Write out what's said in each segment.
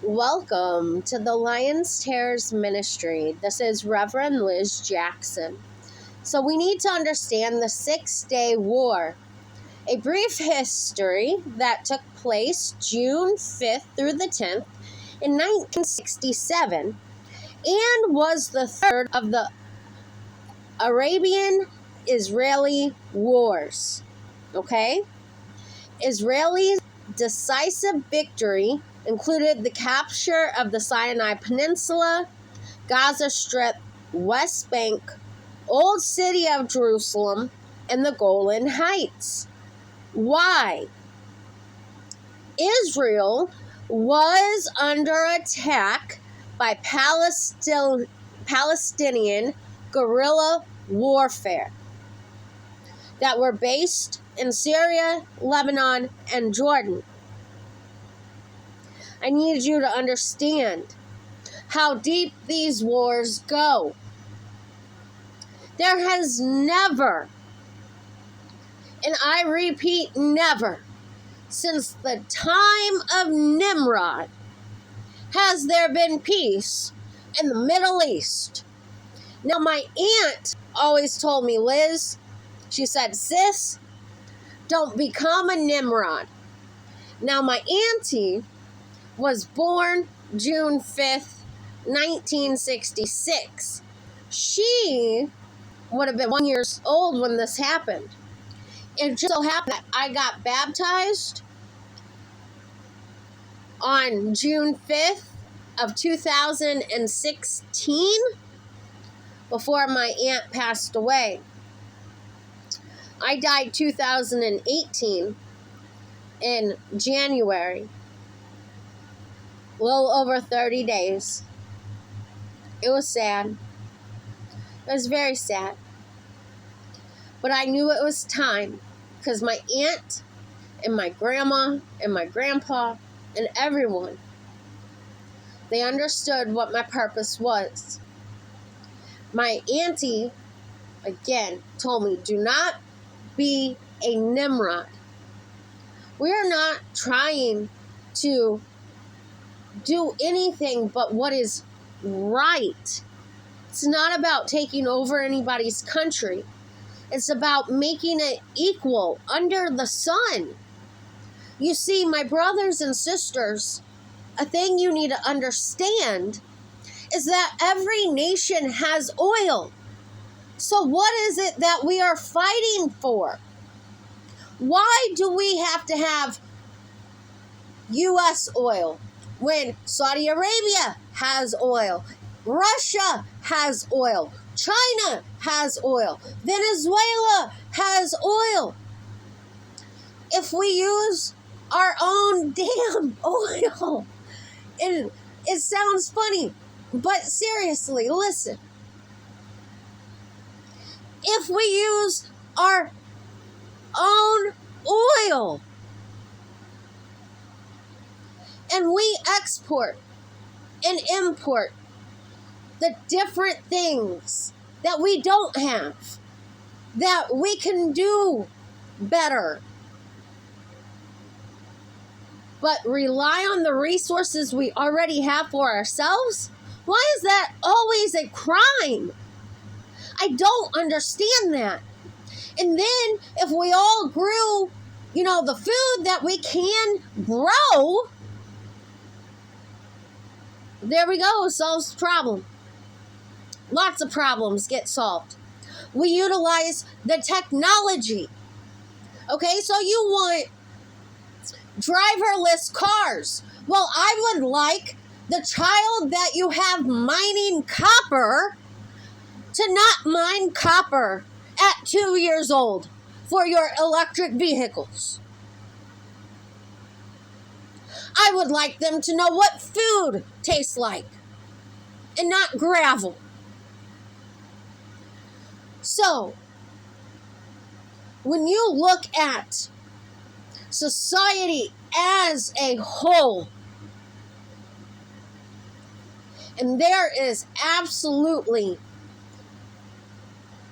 Welcome to the Lion's Tears Ministry. This is Reverend Liz Jackson. So we need to understand the 6-Day War, a brief history that took place June 5th through the 10th in 1967 and was the third of the Arabian-Israeli Wars. Okay? Israel's decisive victory included the capture of the Sinai Peninsula, Gaza Strip, West Bank, Old City of Jerusalem, and the Golan Heights. Why? Israel was under attack by Palestinian guerrilla warfare that were based in Syria, Lebanon, and Jordan. I need you to understand how deep these wars go. There has never, and I repeat, never, since the time of Nimrod, has there been peace in the Middle East. Now, my aunt always told me, Liz, she said, sis, don't become a Nimrod. Now, my auntie was born June 5th, 1966. She would have been 1 year old when this happened. It just so happened that I got baptized on June 5th of 2016 before my aunt passed away. I died 2018 in January. A little over 30 days. It was sad. It was very sad. But I knew it was time because my aunt and my grandma and my grandpa and everyone, they understood what my purpose was. My auntie, again, told me, do not be a Nimrod. We are not trying to do anything but what is right. It's not about taking over anybody's country. It's about making it equal under the sun. You see, my brothers and sisters, a thing you need to understand is that every nation has oil. So what is it that we are fighting for? Why do we have to have U.S. oil when Saudi Arabia has oil, Russia has oil, China has oil, Venezuela has oil? If we use our own damn oil, and it sounds funny, but seriously, listen. If we use our own oil and we export and import the different things that we don't have, that we can do better, but rely on the resources we already have for ourselves, why is that always a crime? I don't understand that. And then if we all grew, the food that we can grow, there we go, solves the problem. Lots of problems get solved. We utilize the technology. Okay, so you want driverless cars. Well, I would like the child that you have mining copper to not mine copper at 2 years old for your electric vehicles. I would like them to know what food tastes like and not gravel. So, when you look at society as a whole, and there is absolutely,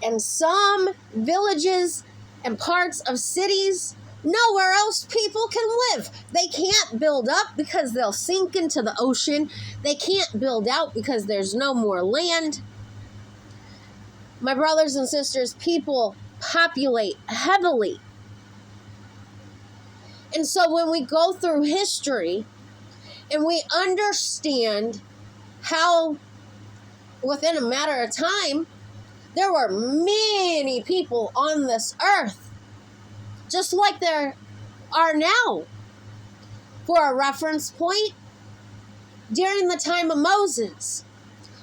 in some villages and parts of cities nowhere else people can live. They can't build up because they'll sink into the ocean. They can't build out because there's no more land. My brothers and sisters, people populate heavily. And so when we go through history and we understand how within a matter of time, there were many people on this earth, just like there are now. For a reference point, during the time of Moses,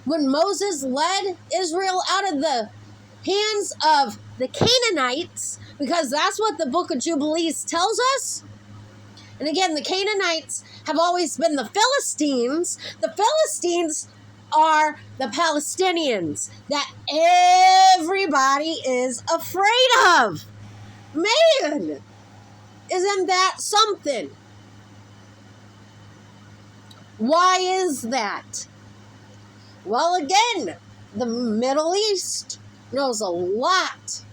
when Moses led Israel out of the hands of the Canaanites, because that's what the book of Jubilees tells us. And again, the Canaanites have always been the Philistines. The Philistines are the Palestinians that everybody is afraid of. Man, isn't that something? Why is that? Well, again, the Middle East knows a lot.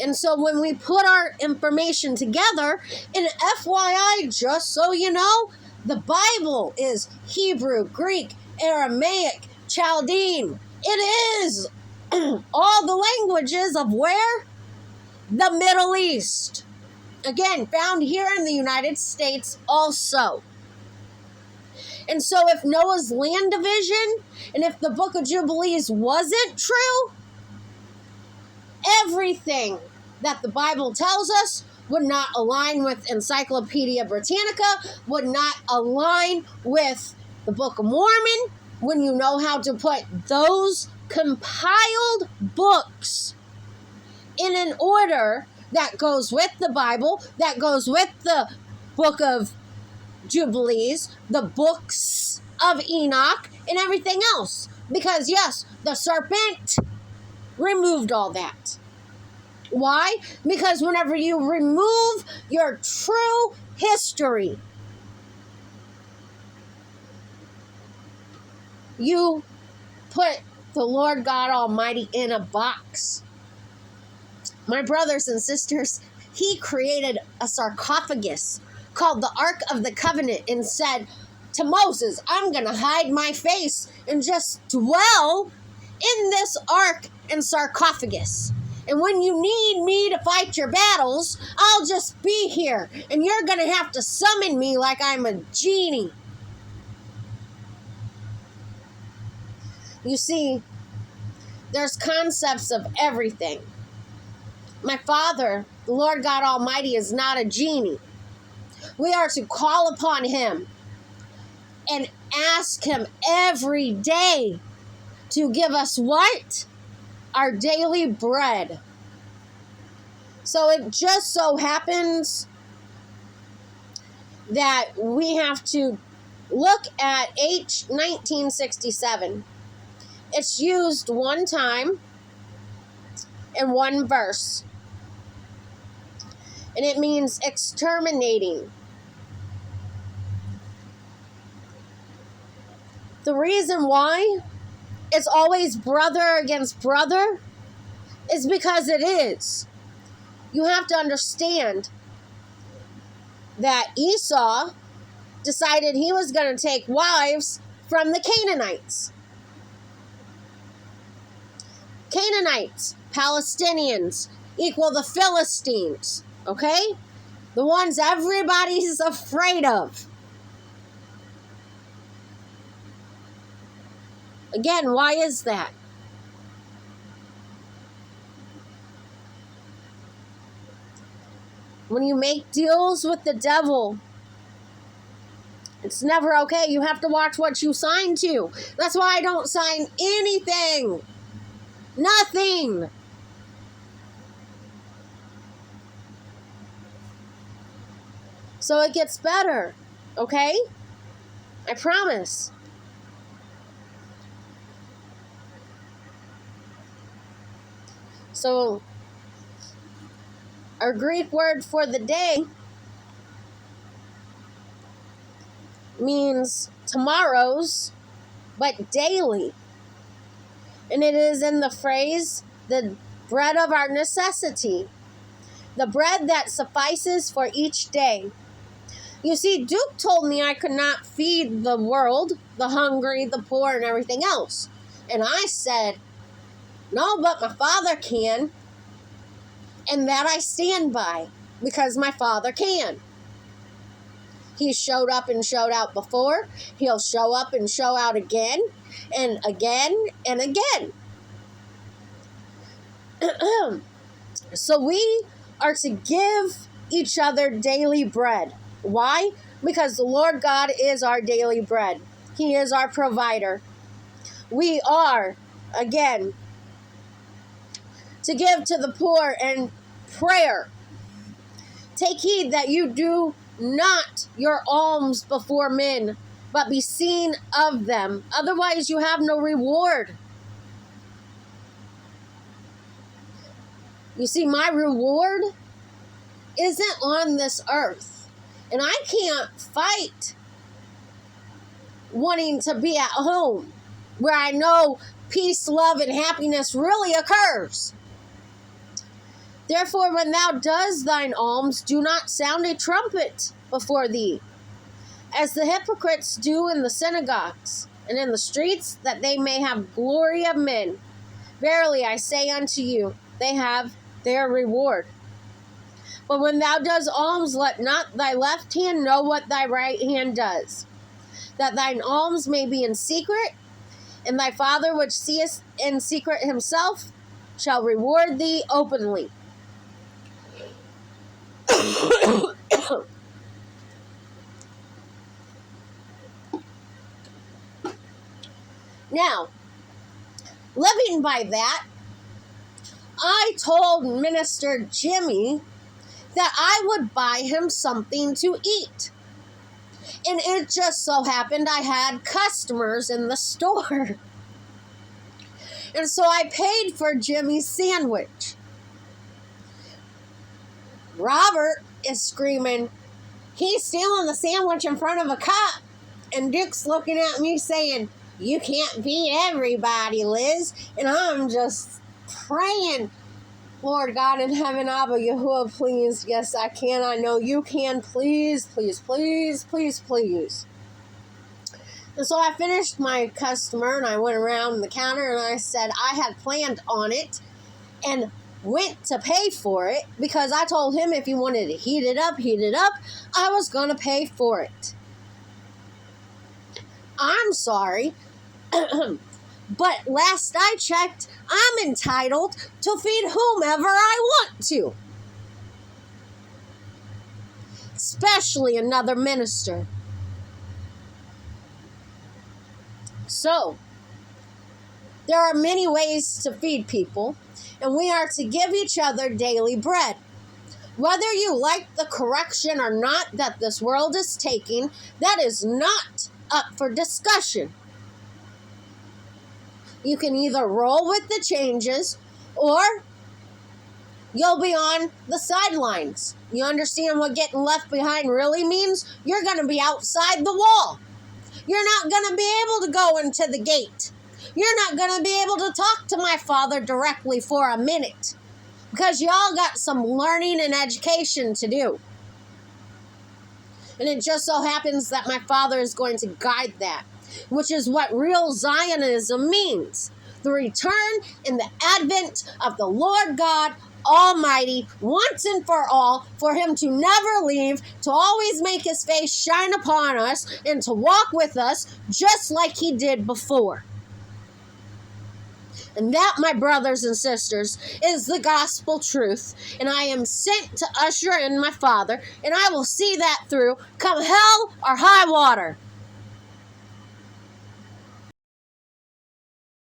And so when we put our information together, and FYI, just so you know, the Bible is Hebrew, Greek, Aramaic, Chaldean. It is all the languages of where? The Middle East. Again, found here in the United States also. And so if Noah's land division, and if the book of Jubilees wasn't true, everything that the Bible tells us would not align with Encyclopedia Britannica, would not align with the Book of Mormon, when you know how to put those compiled books in an order that goes with the Bible, that goes with the book of Jubilees, the books of Enoch, and everything else. Because yes, the serpent removed all that. Why? Because whenever you remove your true history, you put the Lord God Almighty in a box. My brothers and sisters, He created a sarcophagus called the Ark of the Covenant and said to Moses, I'm going to hide my face and just dwell in this ark and sarcophagus. And when you need me to fight your battles, I'll just be here. And you're going to have to summon me like I'm a genie. You see, there's concepts of everything. My Father, the Lord God Almighty, is not a genie. We are to call upon Him and ask Him every day to give us what? Our daily bread. So it just so happens that we have to look at H 1967. It's used one time in one verse. And it means exterminating. The reason why it's always brother against brother is because it is. You have to understand that Esau decided he was going to take wives from the Canaanites. Canaanites, Palestinians, equal the Philistines, okay? The ones everybody's afraid of. Again, why is that? When you make deals with the devil, it's never okay. You have to watch what you sign to. That's why I don't sign anything. Nothing. So it gets better, okay? I promise. So, our Greek word for the day means tomorrow's, but daily. And it is in the phrase, the bread of our necessity. the bread that suffices for each day. You see, Duke told me I could not feed the world, the hungry, the poor, and everything else. And I said, no, but my Father can. And that I stand by, because my Father can. He showed up and showed out before. He'll show up and show out again, and again, and again. So we are to give each other daily bread. Why? Because the Lord God is our daily bread. He is our provider. We are, again, to give to the poor and prayer. Take heed that you do not your alms before men, but be seen of them. Otherwise you have no reward. You see, my reward isn't on this earth. And I can't fight wanting to be at home where I know peace, love, and happiness really occurs. Therefore, when thou does thine alms, do not sound a trumpet before thee, as the hypocrites do in the synagogues and in the streets, that they may have glory of men. Verily I say unto you, they have their reward. But when thou does alms, let not thy left hand know what thy right hand does, that thine alms may be in secret, and thy Father which seeth in secret himself shall reward thee openly. Now, living by that, I told Minister Jimmy that I would buy him something to eat. And it just so happened I had customers in the store. And so I paid for Jimmy's sandwich. Robert is screaming, he's stealing the sandwich in front of a cop. And Duke's looking at me saying, you can't beat everybody, Liz. And I'm just praying, Lord God in heaven, Abba Yahuwah, please. Yes, I can. I know you can. Please, please, please, please, please. And so I finished my customer and I went around the counter and I said I had planned on it and went to pay for it because I told him if he wanted to heat it up, I was going to pay for it. I'm sorry. But last I checked, I'm entitled to feed whomever I want to. Especially another minister. So, there are many ways to feed people, and we are to give each other daily bread. Whether you like the correction or not that this world is taking, that is not up for discussion. You can either roll with the changes or you'll be on the sidelines. You understand what getting left behind really means? You're going to be outside the wall. You're not going to be able to go into the gate. You're not going to be able to talk to my Father directly for a minute because y'all got some learning and education to do. And it just so happens that my Father is going to guide that, which is what real Zionism means. The return and the advent of the Lord God Almighty once and for all, for him to never leave, to always make his face shine upon us, and to walk with us just like he did before. And that, my brothers and sisters, is the gospel truth. And I am sent to usher in my Father, and I will see that through, come hell or high water.